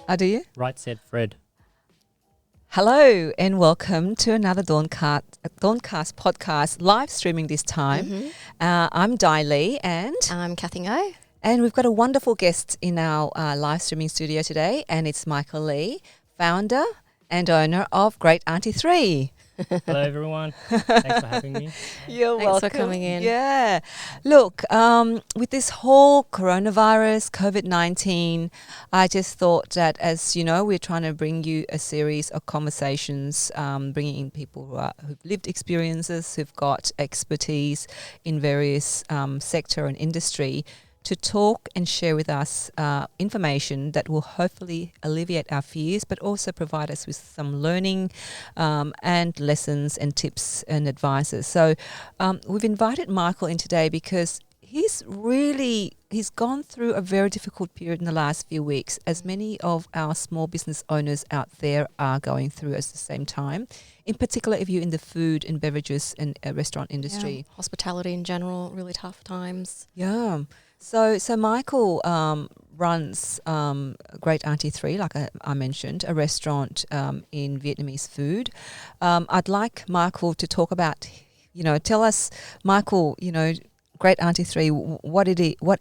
Do you? Right said Fred. Hello and welcome to another Dawncast podcast, live streaming this time. I'm Dai Lee and I'm Cathy Ngo. And we've got a wonderful guest in our live streaming studio today, and it's Michael Lee, founder and owner of Great Aunty Three. Hello, everyone. Thanks for having me. You're Thanks welcome. for coming in. Yeah. Look, with this whole coronavirus, COVID-19, I just thought that, as you know, we're trying to bring you a series of conversations, bringing in people who've lived experiences, who've got expertise in various sector and industry, to talk and share with us information that will hopefully alleviate our fears, but also provide us with some learning and lessons and tips and advices. So we've invited Michael in today because he's gone through a very difficult period in the last few weeks, as many of our small business owners out there are going through at the same time. In particular, if you're in the food and beverages and restaurant industry. Yeah, hospitality in general, really tough times. Yeah. So Michael runs Great Aunty Three, like I mentioned, a restaurant in Vietnamese food. I'd like Michael to talk about, tell us, Michael, Great Aunty Three, what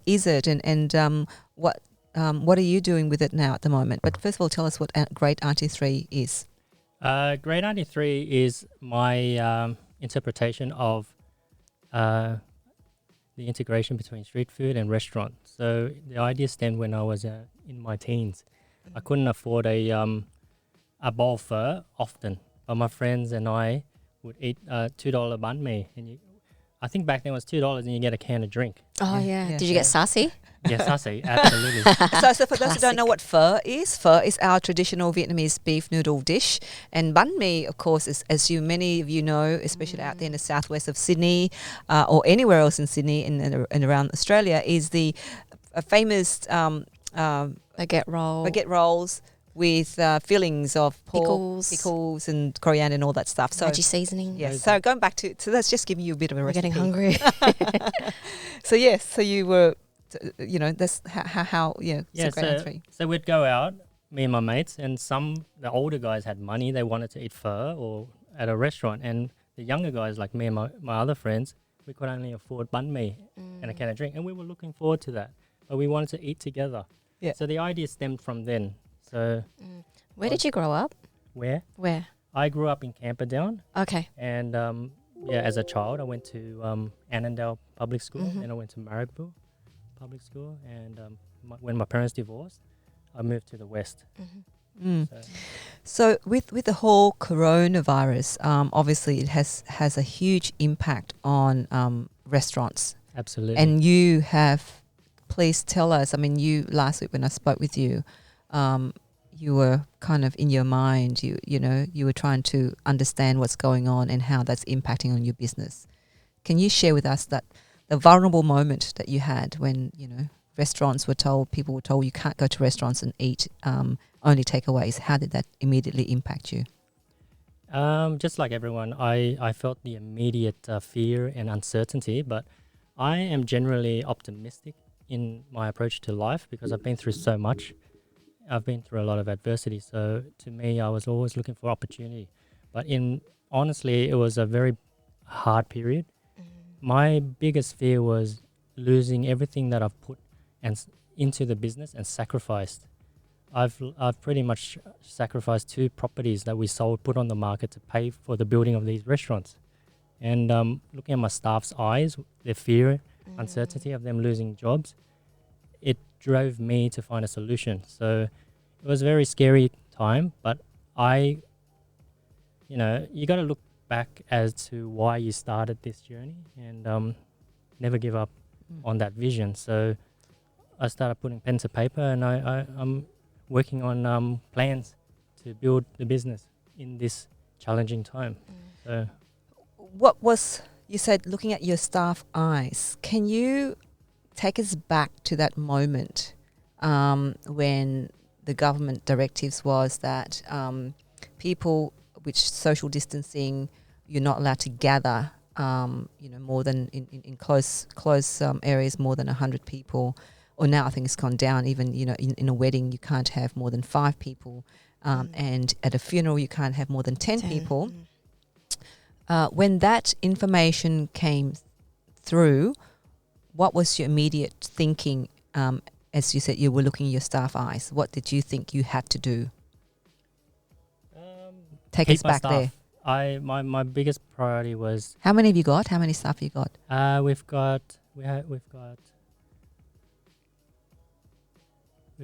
is it, and what are you doing with it now at the moment? But first of all, tell us what Great Aunty Three is. Great Aunty Three is my interpretation of the integration between street food and restaurant. So the idea stemmed when I was in my teens. I couldn't afford a bowl of pho often, but my friends and I would eat $2 banh mi, and I think back then it was $2 and you get a can of drink. Oh yeah. Did you get sassy? Yes, I see, absolutely. So for those who don't know what pho is our traditional Vietnamese beef noodle dish, and banh mi, of course, is, as many of you know, especially out there in the southwest of Sydney or anywhere else in Sydney and around Australia, is the famous Baguette rolls with fillings of pork, pickles and coriander and all that stuff. So veggie seasoning. Yes. So going back to, that's just giving you a bit of a recipe. We're getting hungry. So yes, so you were, that's how Great Aunty Three. So we'd go out, me and my mates, and the older guys had money. They wanted to eat pho or at a restaurant, and the younger guys, like me and my other friends, we could only afford banh mi and a can of drink, and we were looking forward to that, but we wanted to eat together. Yeah. So the idea stemmed from then. So Where did you grow up? Where I grew up in Camperdown. Okay. And as a child, I went to Annandale Public School, then I went to Marrickville Public School, and when my parents divorced, I moved to the west. So with the whole coronavirus, obviously it has a huge impact on restaurants. Absolutely. And you have, please tell us, you last week when I spoke with you, you were kind of in your mind, you were trying to understand what's going on and how that's impacting on your business. Can you share with us the vulnerable moment that you had when, people were told you can't go to restaurants and eat, only takeaways? How did that immediately impact you? Just like everyone, I felt the immediate fear and uncertainty, but I am generally optimistic in my approach to life because I've been through so much. I've been through a lot of adversity, so to me, I was always looking for opportunity. But honestly, it was a very hard period. My biggest fear was losing everything that I've put into the business and sacrificed. I've pretty much sacrificed 2 properties that we sold, put on the market to pay for the building of these restaurants. And looking at my staff's eyes, their fear, uncertainty of them losing jobs, it drove me to find a solution. So it was a very scary time, but you got to look back as to why you started this journey and never give up on that vision. So I started putting pen to paper, and I'm working on plans to build the business in this challenging time. So, what was, you said, looking at your staff eyes, can you take us back to that moment when the government directives was that people, which social distancing, you're not allowed to gather, more than in close areas, more than 100 people, or now I think it's gone down. Even in a wedding you can't have more than 5 people, and at a funeral you can't have more than 10 people. When that information came through, what was your immediate thinking? As you said, you were looking in your staff eyes. What did you think you had to do? Take us back there. My biggest priority was How many have you got? How many staff have you got? we've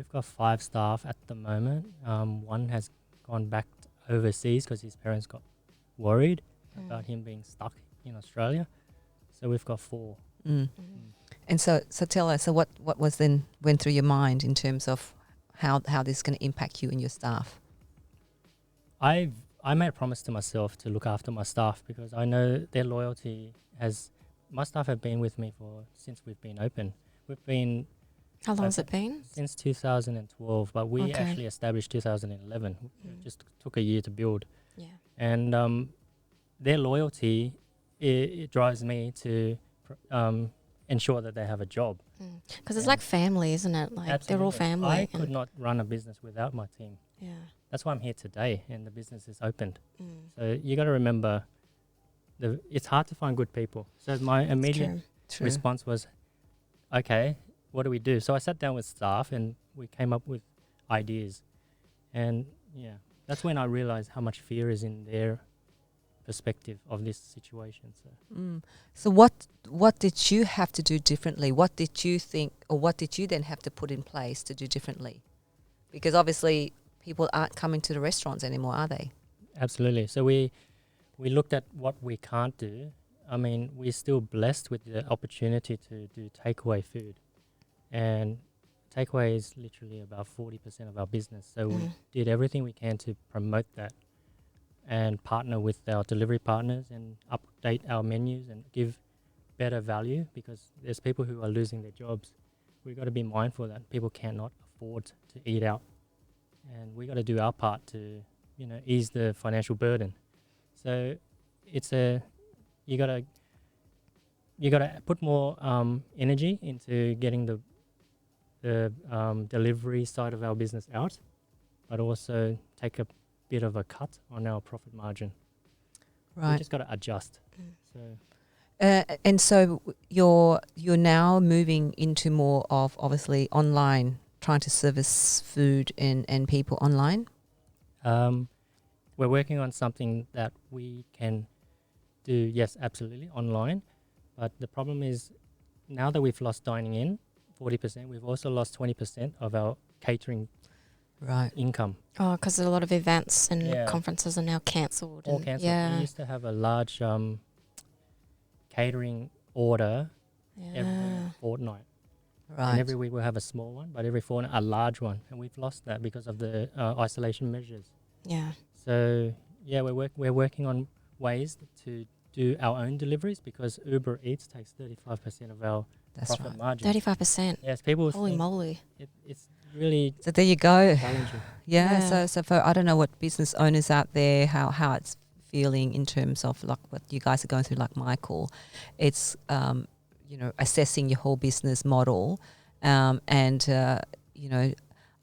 got 5 staff at the moment. One has gone back overseas because his parents got worried about him being stuck in Australia. So we've got 4. And so tell us. So what went through your mind in terms of how this is going to impact you and your staff? I made a promise to myself to look after my staff because I know their loyalty has. My staff have been with me since we've been open. We've been. How long has it been? Since 2012, but we actually established 2011. It just took a year to build. Yeah. And their loyalty, it drives me to ensure that they have a job. Because it's like family, isn't it? Like Absolutely. they're all family. I could not run a business without my team. Yeah. That's why I'm here today, and the business is opened. So you got to remember, it's hard to find good people. So my immediate response was, okay, what do we do? So I sat down with staff and we came up with ideas. And that's when I realized how much fear is in their perspective of this situation. So what did you have to do differently? What did you think, or what did you then have to put in place to do differently? Because obviously people aren't coming to the restaurants anymore, are they? Absolutely. So we looked at what we can't do. I mean, we're still blessed with the opportunity to do takeaway food. And takeaway is literally about 40% of our business. So we did everything we can to promote that and partner with our delivery partners and update our menus and give better value, because there's people who are losing their jobs. We've got to be mindful that people cannot afford to eat out. And we got to do our part to, ease the financial burden. So it's you got to put more energy into getting the delivery side of our business out, but also take a bit of a cut on our profit margin. Right. We just got to adjust. So. And so you're now moving into more of obviously online, trying to service food and people online? We're working on something that we can do, yes, absolutely, online. But the problem is, now that we've lost dining in 40%, we've also lost 20% of our catering income. Oh, because a lot of events and conferences are now cancelled. All cancelled. We used to have a large catering order every fortnight. Right. And every week we'll have a small one, but every fortnight a large one. And we've lost that because of the isolation measures. Yeah. So, we're working on ways to do our own deliveries, because Uber Eats takes 35% of our profit margin. 35%. Yes, people. Holy moly! It's really. So there you go. Challenging. So for, I don't know what business owners out there, how it's feeling in terms of like what you guys are going through, like Michael. It's assessing your whole business model,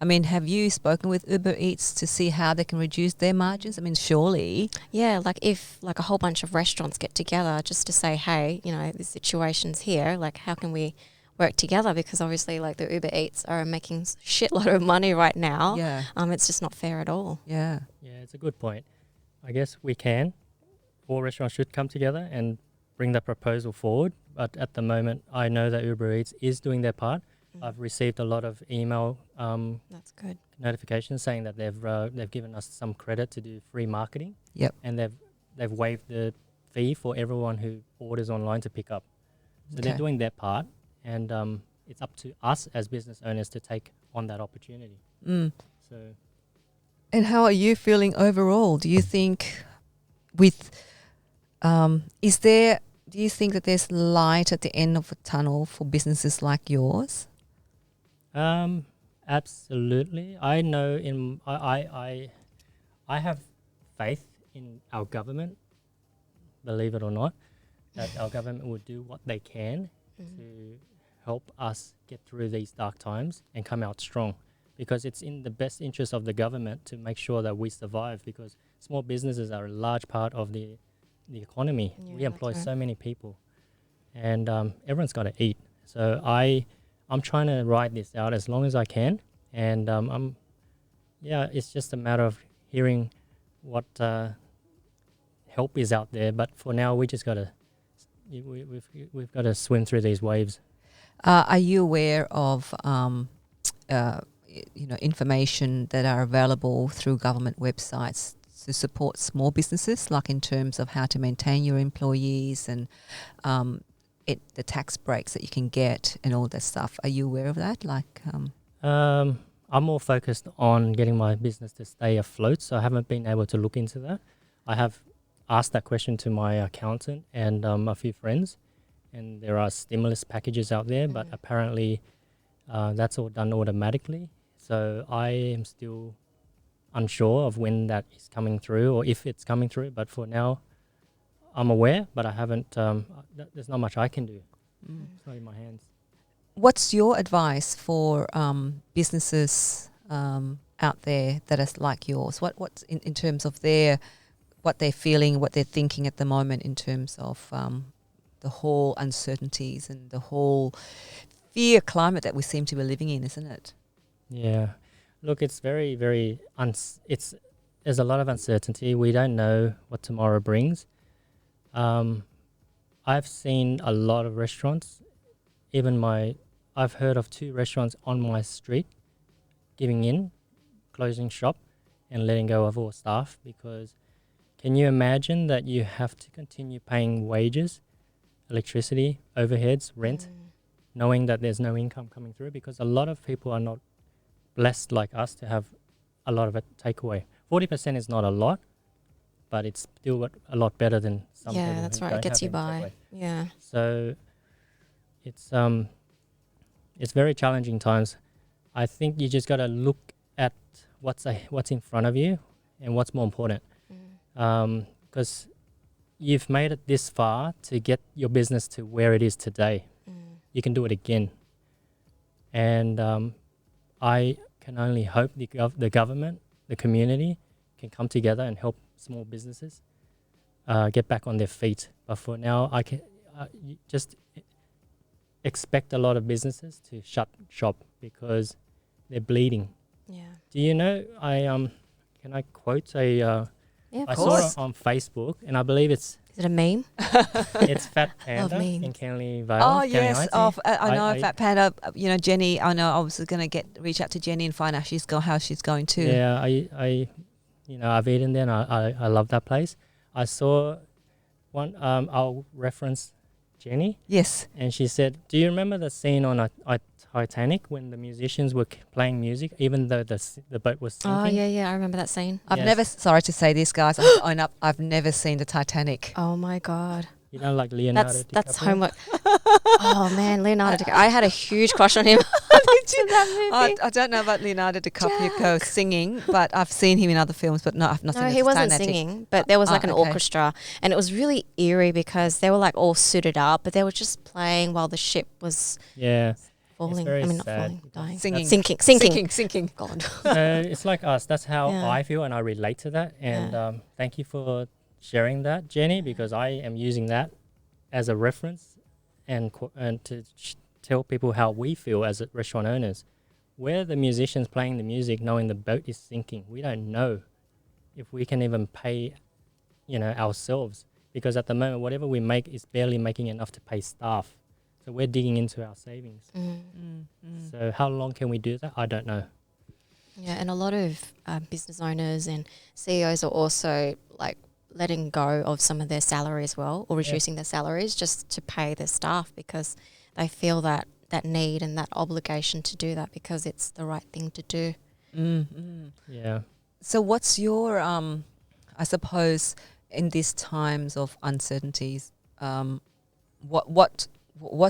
I mean, have you spoken with Uber Eats to see how they can reduce their margins? I mean, surely. Yeah, like if like a whole bunch of restaurants get together just to say, hey, the situation's here, like how can we work together? Because obviously like the Uber Eats are making shitload of money right now. Yeah. It's just not fair at all. Yeah. Yeah, it's a good point. I guess we can. All restaurants should come together and bring that proposal forward. But at the moment, I know that Uber Eats is doing their part. I've received a lot of email that's good notifications saying that they've given us some credit to do free marketing. Yep. And they've waived the fee for everyone who orders online to pick up. So they're doing their part, and it's up to us as business owners to take on that opportunity. So. And how are you feeling overall? Do you think do you think that there's light at the end of a tunnel for businesses like yours? Absolutely. I know I have faith in our government, believe it or not, that our government will do what they can to help us get through these dark times and come out strong, because it's in the best interest of the government to make sure that we survive, because small businesses are a large part of the economy. Yeah, We employ that's right. so many people, and everyone's got to eat. So I'm trying to ride this out as long as I can, and it's just a matter of hearing what help is out there. But for now, we just got to we've got to swim through these waves. Are you aware of information that are available through government websites to support small businesses, like in terms of how to maintain your employees and the tax breaks that you can get and all that stuff? Are you aware of that? I'm more focused on getting my business to stay afloat, so I haven't been able to look into that. I have asked that question to my accountant and a few friends, and there are stimulus packages out there, but apparently that's all done automatically. So I am still unsure of when that is coming through or if it's coming through. But for now, I'm aware, but I haven't. There's not much I can do. It's not in my hands. What's your advice for businesses out there that are like yours? What's in terms of what they're feeling, what they're thinking at the moment in terms of the whole uncertainties and the whole fear climate that we seem to be living in, isn't it? Yeah. Look, it's very, very, there's a lot of uncertainty. We don't know what tomorrow brings. I've seen a lot of restaurants, I've heard of 2 restaurants on my street closing shop and letting go of all staff, because can you imagine that you have to continue paying wages, electricity, overheads, rent, knowing that there's no income coming through, because a lot of people are not blessed like us to have a lot of a takeaway. 40% is not a lot, but it's still a lot better than some people. Yeah, that's who right. don't It gets have you any by. takeaway. Yeah. So it's very challenging times. I think you just got to look at what's in front of you and what's more important. Because you've made it this far to get your business to where it is today. You can do it again. And I can only hope the government, the community, can come together and help small businesses get back on their feet. But for now, I can just expect a lot of businesses to shut shop because they're bleeding. Yeah. Do you know, can I quote I saw it on Facebook, and I believe it's Is it a meme? it's Fat Panda memes. in Canley Vale. Oh, Canley yes. Aunty. I know Fat Panda. Jenny, I know I was going to reach out to Jenny and find out how she's going too. Yeah, I've eaten there, and I love that place. I saw one, I'll reference Jenny. Yes. And she said, do you remember the scene on a Titanic when the musicians were playing music, even though the boat was sinking? Oh, yeah, I remember that scene. Sorry to say this, guys, I've never seen the Titanic. Oh, my God. You don't like Leonardo DiCaprio? That's homework. Oh, man, Leonardo DiCaprio. I had a huge crush on him. I don't know about Leonardo DiCaprio singing, but I've seen him in other films, but no, I've not seen No, the he wasn't Titanic. singing, but there was like an okay. orchestra, and it was really eerie because they were like all suited up, but they were just playing while the ship was falling. very Not sad falling, dying. Singing. Sinking. God. It's like us. That's how Yeah. I feel, and I relate to that. And thank you for sharing that, Jenny, because I am using that as a reference and to tell people how we feel as restaurant owners. We're the musicians playing the music knowing the boat is sinking. We don't know if we can even pay, ourselves, because at the moment, whatever we make is barely making enough to pay staff. So we're digging into our savings. So how long can we do that? I don't know. Yeah, and a lot of business owners and CEOs are also like letting go of some of their salary as well, or reducing their salaries just to pay their staff, because they feel that need and that obligation to do that because it's the right thing to do. Yeah. So what's your, I suppose, in these times of uncertainties, what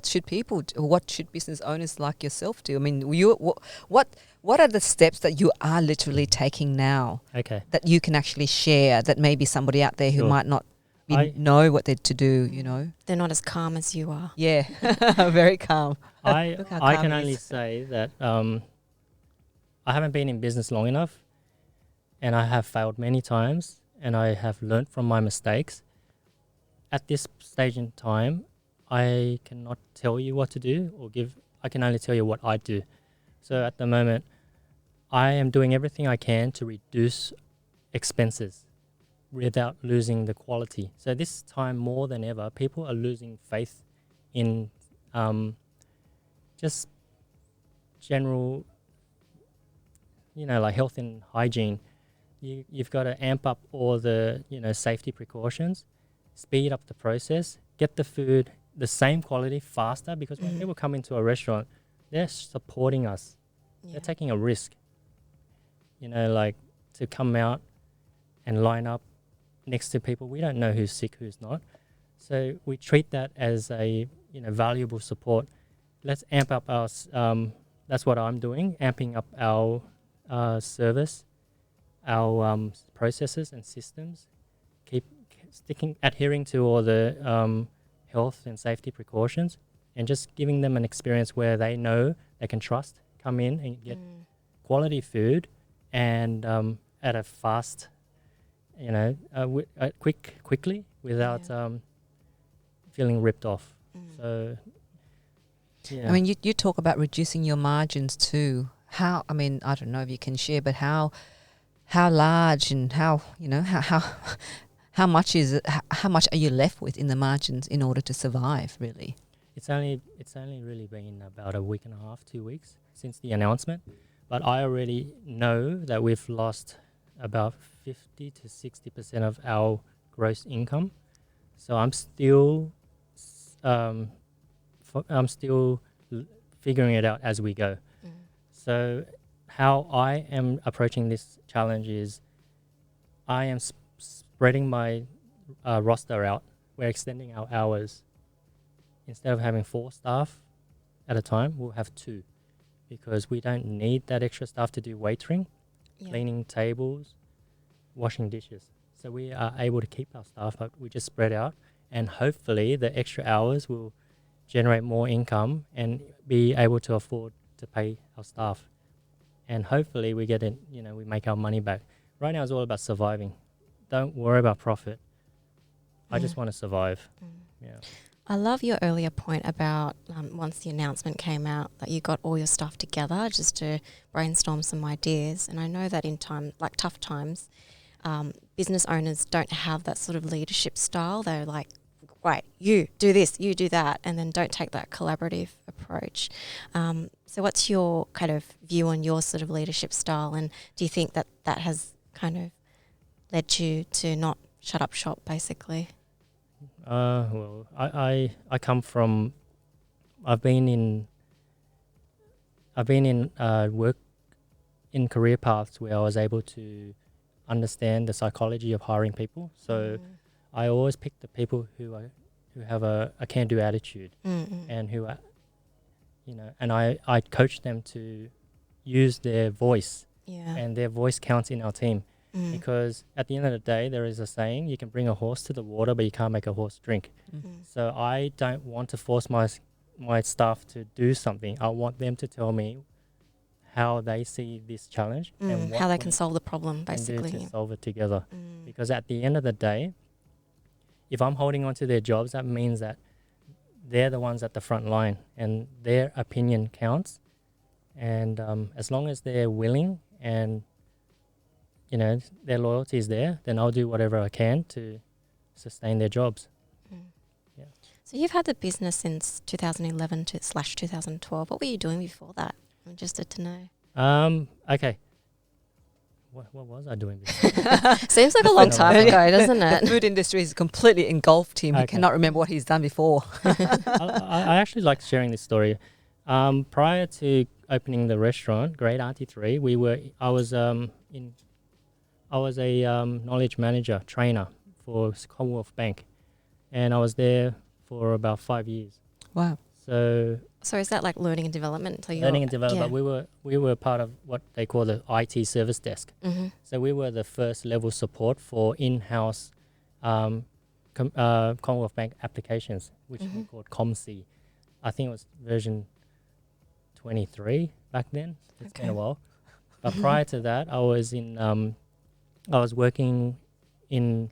should people do? What should business owners like yourself do? I mean, what are the steps that you are literally taking now Okay. that you can actually share, that maybe somebody out there who Sure. might not know what they're to do, you know. They're not as calm as you are. Yeah, very calm. I Look how I calm can he only is. say that I haven't been in business long enough, and I have failed many times, and I have learnt from my mistakes. At this stage in time, I cannot tell you what to do or give. I can only tell you what I do. So at the moment, I am doing everything I can to reduce expenses without losing the quality. So this time more than ever, people are losing faith in just general, like health and hygiene. You've got to amp up all the, safety precautions, speed up the process, get the food the same quality faster, because when people come into a restaurant, they're supporting us. Yeah. They're taking a risk, like to come out and line up next to people. We don't know who's sick, who's not. So we treat that as a, valuable support. Let's amp up our, that's what I'm doing, amping up our service, our processes and systems, adhering to all the health and safety precautions, and just giving them an experience where they know they can trust, come in and get quality food, and at a fast, quickly without feeling ripped off. So, yeah. I mean, you talk about reducing your margins too. How? I mean, I don't know if you can share, but how large and how how much is it? How much are you left with in the margins in order to survive? Really, it's only really been about a week and a half, 2 weeks since the announcement, but I already know that we've lost about 50 to 60% of our gross income. So I'm still figuring it out as we go. So how I am approaching this challenge is I am spreading my roster out. We're extending our hours. Instead of having 4 staff at a time, we'll have 2, because we don't need that extra staff to do waitering, cleaning tables, washing dishes. So we are able to keep our staff, but we just spread out, and hopefully the extra hours will generate more income and be able to afford to pay our staff. And hopefully we get it, we make our money back. Right now it's all about surviving. Don't worry about profit. I just want to survive. Yeah. I love your earlier point about once the announcement came out that you got all your stuff together just to brainstorm some ideas. And I know that in tough times, business owners don't have that sort of leadership style. They're like, right, you do this, you do that, and then don't take that collaborative approach. So what's your kind of view on your sort of leadership style, and do you think that has kind of led you to not shut up shop, basically? Well, I come from, I've been in work in career paths where I was able to understand the psychology of hiring people. So I always pick the people who have a can-do attitude, and who are, and I coach them to use their voice, and their voice counts in our team. Because at the end of the day, there is a saying, you can bring a horse to the water, but you can't make a horse drink. So I don't want to force my staff to do something. I want them to tell me how they see this challenge and what how they can solve the problem, basically. do to solve it together. Because at the end of the day, if I'm holding on to their jobs, that means that they're the ones at the front line and their opinion counts. And as long as they're willing and their loyalty is there, then I'll do whatever I can to sustain their jobs. Yeah. So you've had the business since 2011 / 2012. What were you doing before that? I'm interested to know. Okay. What was I doing before? Seems like a long time ago, doesn't it? The food industry has completely engulfed him. He Okay. cannot remember what he's done before. I actually like sharing this story. Prior to opening the restaurant, Great Aunty Three, I was a knowledge manager trainer for Commonwealth Bank, and I was there for about 5 years. Wow. So is that like learning and development? learning and development. We were part of what they call the IT service desk. So we were the first level support for in-house Commonwealth Bank applications, which we called ComC. I think it was version 23 back then. It's been a while. But prior to that, I was working in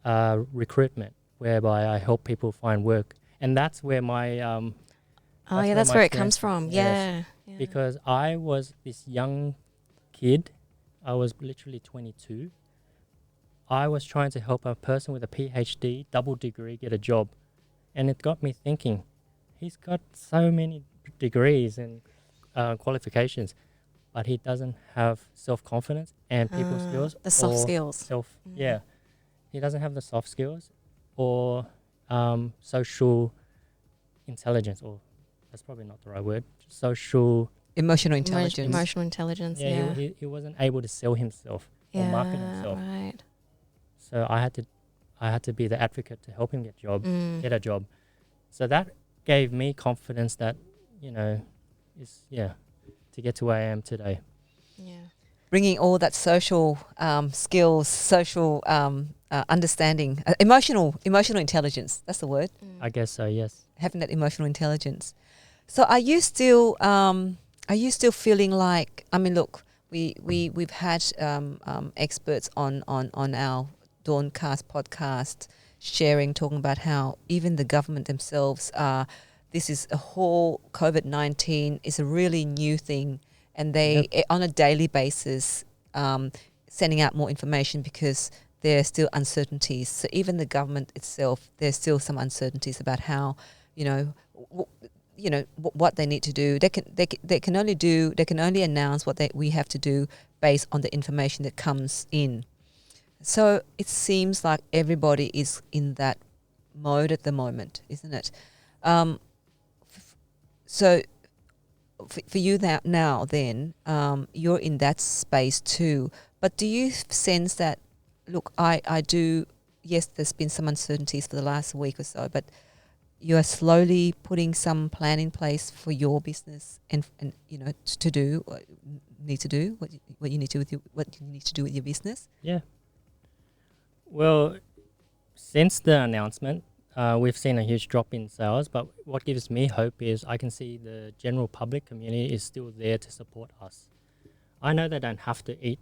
recruitment, whereby I help people find work, and that's where my that's where it comes from. Yes. Yeah. Because I was this young kid. I was literally 22. I was trying to help a person with a PhD, double degree, get a job. And it got me thinking, he's got so many degrees and qualifications, but he doesn't have self-confidence and people skills. The soft skills. Yeah. He doesn't have the soft skills or social intelligence, or that's probably not the right word, social... Emotional intelligence. Emotional intelligence, Yeah, he wasn't able to sell himself or market himself. Right. So I had to be the advocate to help him get a job. So that gave me confidence that, to get to where I am today. Yeah. Bringing all that social skills, social understanding, emotional intelligence. That's the word. I guess so. Yes. Having that emotional intelligence. So are you still feeling like? I mean, look, we've had experts on our Dawncast podcast talking about how even the government themselves this is a whole COVID-19 is a really new thing, and they on a daily basis sending out more information because there are still uncertainties. So even the government itself, there's still some uncertainties about how what they need to do. They can only announce what we have to do based on the information that comes in. So it seems like everybody is in that mode at the moment, isn't it? So for you now then, you're in that space too. But do you sense that, look, I do, yes, there's been some uncertainties for the last week or so, but you are slowly putting some plan in place for your business and to do what you need to do what you need to do with your business. Yeah. Well, since the announcement, we've seen a huge drop in sales, but what gives me hope is I can see the general public community is still there to support us. I know they don't have to eat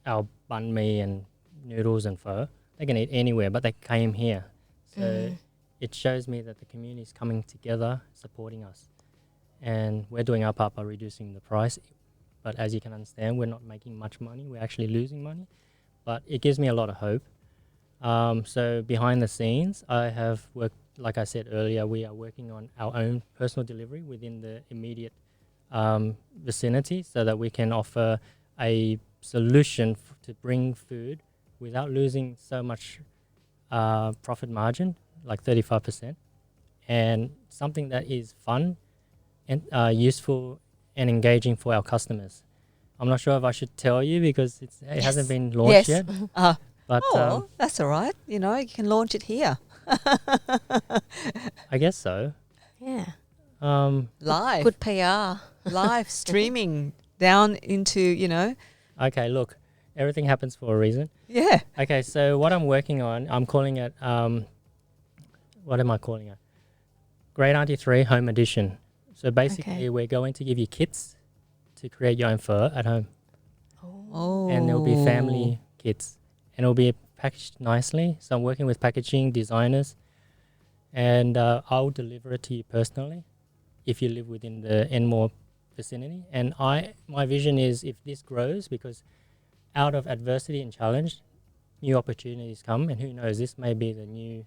our banh mi and noodles and pho. They can eat anywhere, but they came here. So it shows me that the community is coming together, supporting us. And we're doing our part by reducing the price. But as you can understand, we're not making much money. We're actually losing money. But it gives me a lot of hope. So behind the scenes, I have worked, like I said earlier, we are working on our own personal delivery within the immediate vicinity so that we can offer a solution to bring food without losing so much profit margin, like 35%, and something that is fun and useful and engaging for our customers. I'm not sure if I should tell you because it hasn't been launched yet. But that's all right. You can launch it here. I guess so. Yeah. Live. Good PR. Live streaming down into, Okay, look, everything happens for a reason. Yeah. Okay, so what I'm working on, I'm calling it, what am I calling it? Great Aunty 3 Home Edition. So basically, we're going to give you kits to create your own pho at home. Oh. And there'll be family kits. And it'll be packaged nicely. So I'm working with packaging designers. And I'll deliver it to you personally if you live within the Enmore vicinity. And my vision is if this grows, because out of adversity and challenge, new opportunities come. And who knows, this may be the new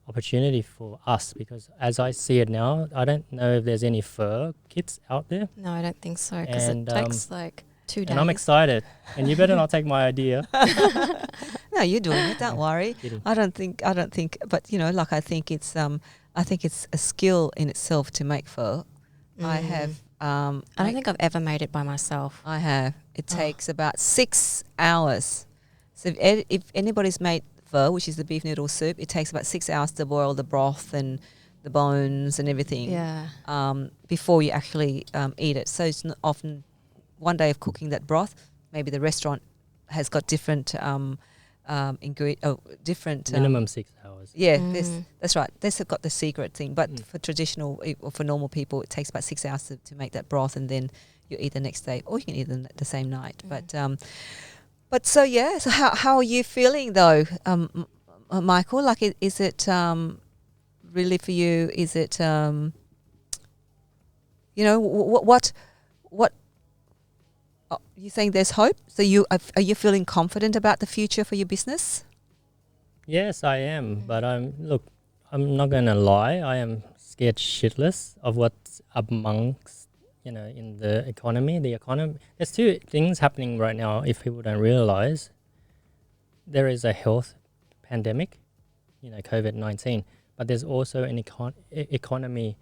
opportunity for us, because as I see it now, I don't know if there's any fur kits out there. No, I don't think so, because it takes like 2 days. And I'm excited. And you better not take my idea. No, you're doing it. Don't worry. Kidding. I don't think. But I think it's a skill in itself to make pho. I have. I don't think I've ever made it by myself. I have. It takes about 6 hours. So if anybody's made pho, which is the beef noodle soup, it takes about 6 hours to boil the broth and the bones and everything. Yeah. Before you actually eat it. So it's not often one day of cooking that broth. Maybe the restaurant has got different different minimum 6 hours. Yeah, that's right. This have got the secret thing, but for traditional or for normal people, it takes about 6 hours to make that broth, and then you eat the next day, or you can eat the same night. But so yeah, so how are you feeling though, Michael? Like, is it really for you? Is it what you saying? There's hope. So are you feeling confident about the future for your business? Yes, I am. But I'm not gonna lie. I am scared shitless of what's amongst, in the economy. There's two things happening right now. If people don't realize, there is a health pandemic, COVID-19, but there's also an economy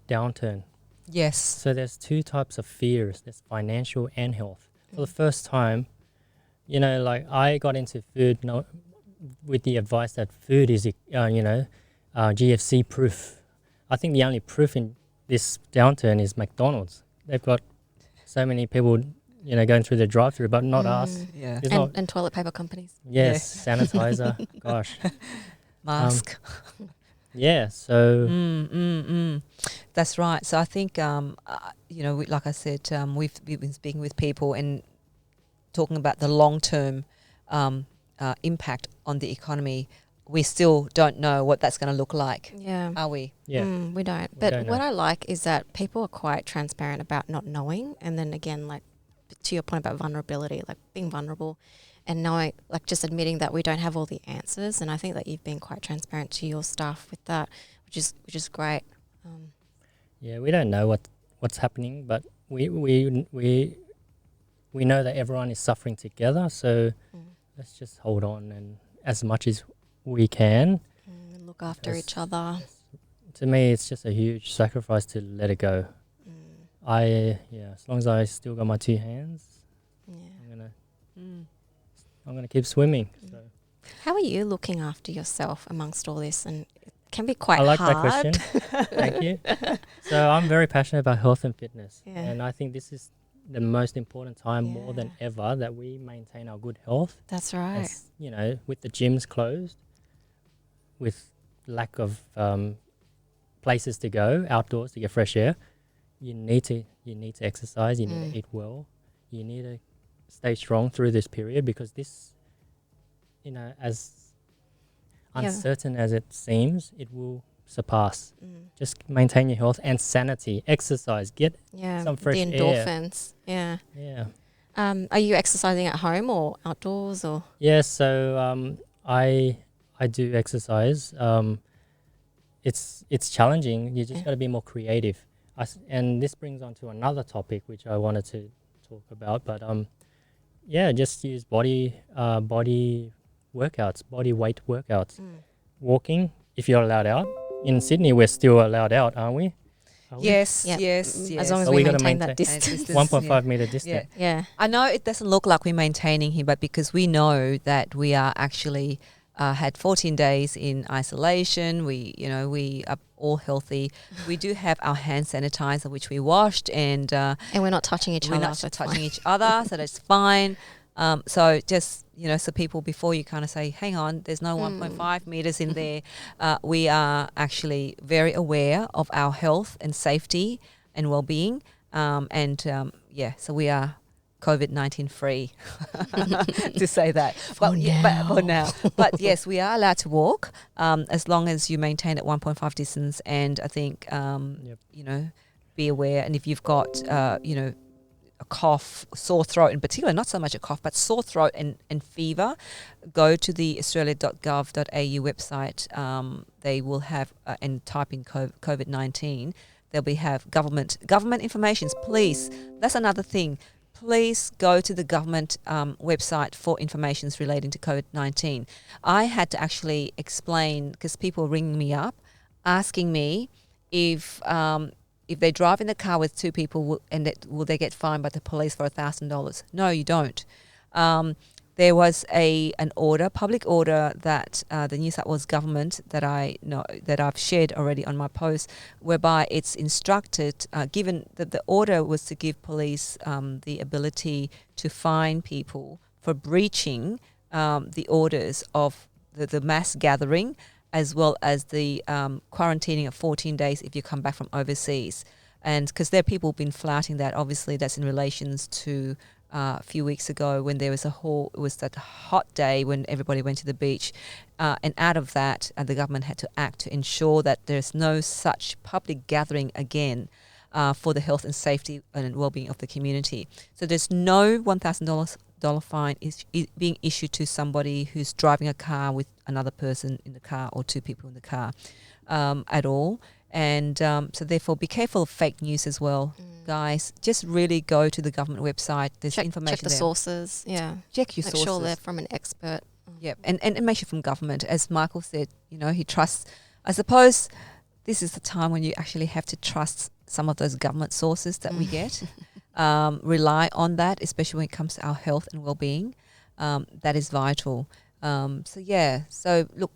downturn. Yes. So there's two types of fears. There's financial and health. For the first time, I got into food with the advice that food is, GFC proof. I think the only proof in this downturn is McDonald's. They've got so many people, going through the drive-through, but not us. Yeah. And toilet paper companies. Yes, sanitizer. Gosh. Mask. Yeah, so... That's right. So I think, like I said, we've been speaking with people and talking about the long-term impact on the economy. We still don't know what that's going to look like. Yeah. Are we? Yeah. We don't. But what I like is that people are quite transparent about not knowing. And then again, like to your point about vulnerability, like being vulnerable and knowing, like just admitting that we don't have all the answers. And I think that you've been quite transparent to your staff with that, which is great. Yeah, we don't know what's happening, but we know that everyone is suffering together. So let's just hold on and as much as we can. And look after each other. To me, it's just a huge sacrifice to let it go. As long as I still got my two hands, I'm gonna keep swimming. So. How are you looking after yourself amongst all this? And it can be quite hard. I like hard. that question. Thank you. So I'm very passionate about health and fitness, and I think this is the most important time more than ever that we maintain our good health. That's right. As, with the gyms closed, with lack of places to go outdoors to get fresh air, you need to exercise. You need to eat well. You need to stay strong through this period, because this, as uncertain as it seems, it will surpass. Just maintain your health and sanity. Exercise. Get some fresh air. The endorphins. Yeah. Are you exercising at home or outdoors or? Yeah. So I do exercise. It's challenging. You just got to be more creative. And this brings on to another topic which I wanted to talk about. But just use body workouts, body weight workouts. Walking, if you're allowed out. In Sydney, we're still allowed out, aren't we? Yes. As long as we maintain that distance. 1.5 meter distance. Yeah. I know it doesn't look like we're maintaining him, but because we know that we are actually had 14 days in isolation, we are all healthy. We do have our hand sanitizer, which we washed, and we're not touching each other. We're not touching each other, so that's fine. So just, so people, before you kind of say, hang on, there's no 1.5 meters in there, we are actually very aware of our health and safety and well-being. So we are COVID-19 free, to say that. For now. But yes, we are allowed to walk as long as you maintain at 1.5 distance. And I think, be aware. And if you've got, a cough, sore throat in particular, not so much a cough, but sore throat and fever, go to the australia.gov.au website. They will have, and type in COVID-19, they'll have government information. Please, that's another thing. Please go to the government website for information relating to COVID-19. I had to actually explain, because people were ringing me up, asking me if they drive in the car with two people, will they get fined by the police for $1,000? No, you don't. There was an order, public order, that the New South Wales government that I know, that I've shared already on my post, whereby it's instructed, given that the order was to give police the ability to fine people for breaching the orders of the mass gathering, as well as the quarantining of 14 days if you come back from overseas. And because there are people who've been flouting that, obviously that's in relations to a few weeks ago when there was it was that hot day when everybody went to the beach. And out of that, the government had to act to ensure that there's no such public gathering again for the health and safety and well-being of the community. So there's no $1,000 fine is being issued to somebody who's driving a car with another person in the car or two people in the car at all. And so therefore be careful of fake news as well, guys. Just really go to the government website. There's information check the there. Sources, yeah. Check your Make sources. sure they're from an expert. Yep, and make sure from government. As Michael said, he trusts. I suppose this is the time when you actually have to trust some of those government sources that we get. Rely on that, especially when it comes to our health and well-being. That is vital. So look,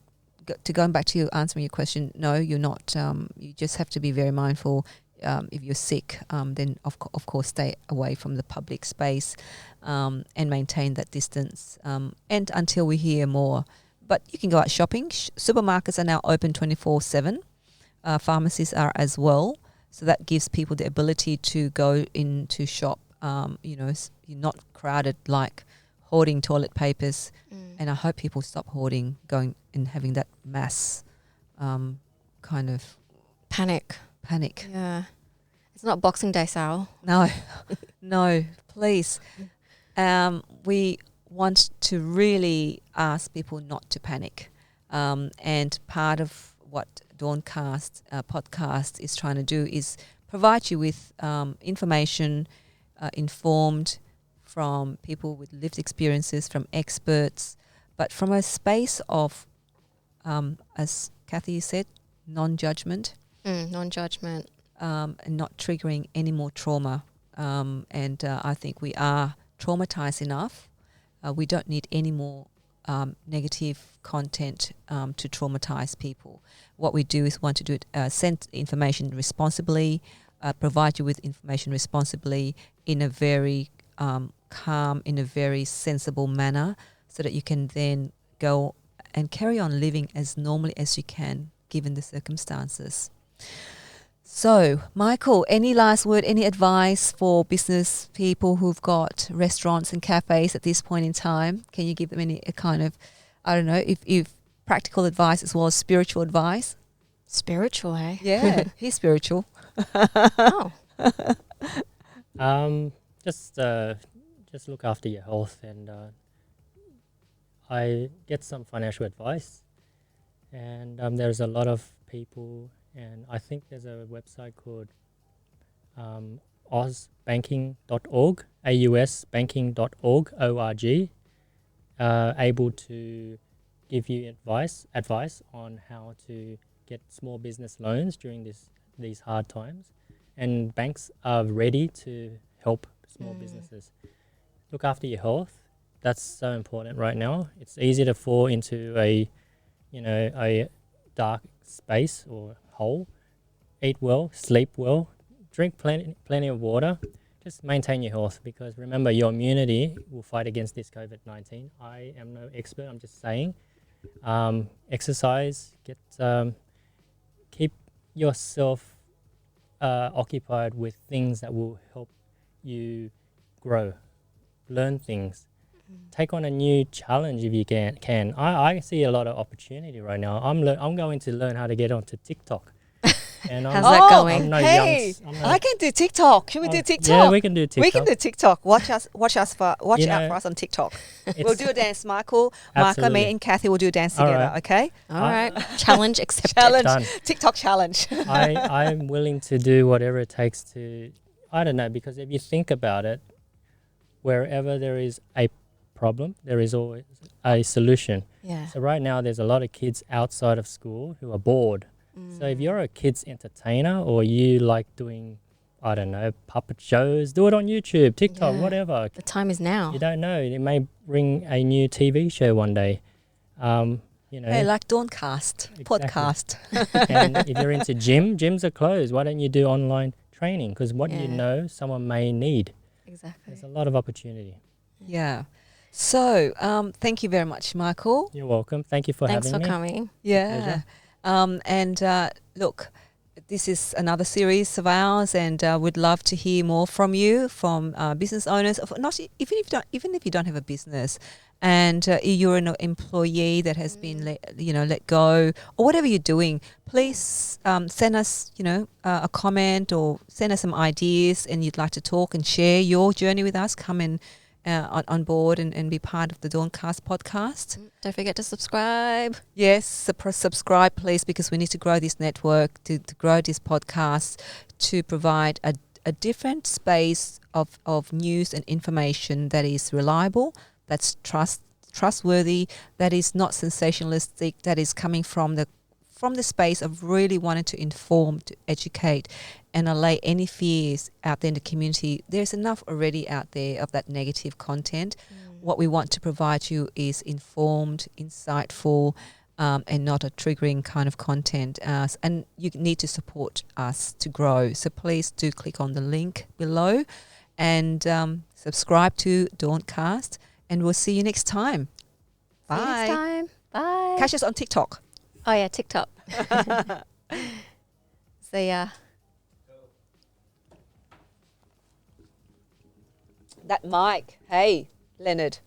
going back to you answering your question, no, you're not. You just have to be very mindful. If you're sick, then of course stay away from the public space and maintain that distance. And until we hear more, but you can go out shopping. Supermarkets are now open 24/7. Pharmacies are as well. So that gives people the ability to go in to shop. You're not crowded like hoarding toilet papers. And I hope people stop hoarding, going and having that mass kind of Panic. Yeah. It's not Boxing Day, Sal. No, no, please. We want to really ask people not to panic. And part of what Dawncast podcast is trying to do is provide you with information informed from people with lived experiences, from experts, but from a space of, as Cathy said, non-judgment. Non-judgment. And not triggering any more trauma. I think we are traumatized enough. We don't need any more negative content to traumatize people. What we do is want to do it, send information responsibly, provide you with information responsibly in a very calm, in a very sensible manner, so that you can then go and carry on living as normally as you can, given the circumstances. So, Michael, any last word, any advice for business people who've got restaurants and cafes at this point in time? Can you give them any kind of, I don't know, if practical advice as well as spiritual advice? Spiritual, eh? Yeah, he's spiritual. Oh. Just look after your health, and I get some financial advice, and there's a lot of people. And I think there's a website called ausbanking.org, ausbanking.org, O-R-G, able to give you advice on how to get small business loans during these hard times. And banks are ready to help small businesses. Look after your health. That's so important right now. It's easy to fall into a dark space or hole. Eat well, sleep well, drink plenty of water. Just maintain your health, because remember, your immunity will fight against this COVID-19. I am no expert. I'm just saying. Exercise. Keep yourself occupied with things that will help you grow. Learn things. Take on a new challenge if you can. I see a lot of opportunity right now. I'm going to learn how to get onto TikTok. And How's that going? I can do TikTok. Should we do TikTok? Yeah, we can do TikTok. We can do TikTok. Watch out for us on TikTok. We'll do a dance, Michael, me, and Cathy will do a dance together. Right. Okay. All right. Challenge accepted. Done. TikTok challenge. I'm willing to do whatever it takes to. I don't know, because if you think about it, wherever there is a problem, there is always a solution. Yeah. So right now there's a lot of kids outside of school who are bored. So if you're a kids entertainer, or you like doing, I don't know, puppet shows, do it on YouTube, TikTok, whatever. The time is now. You don't know. It may bring a new TV show one day. Hey, like Dawncast, podcast. And if you're into gyms are closed. Why don't you do online training? Because what you know, someone may need. Exactly. There's a lot of opportunity. Yeah. So, thank you very much, Michael. You're welcome. Thank you for Thanks for having me. coming. Yeah. Look, this is another series of ours, and we'd love to hear more from you, from business owners. Not even if you don't have a business, and you're an employee that has been let go, or whatever you're doing. Please send us a comment, or send us some ideas, and you'd like to talk and share your journey with us. Come and on board and be part of the Dawncast podcast. Don't forget to subscribe. Yes, subscribe, please, because we need to grow this network, to grow this podcast, to provide a different space of news and information that is reliable, that's trustworthy, that is not sensationalistic, that is coming from the space of really wanting to inform, to educate, and allay any fears out there in the community. There's enough already out there of that negative content. What we want to provide you is informed, insightful, and not a triggering kind of content. And you need to support us to grow. So please do click on the link below and subscribe to Dawncast, and we'll see you next time. Bye. See you next time. Bye. Catch us on TikTok. Oh yeah, TikTok. See ya. That mic. Hey, Leonard.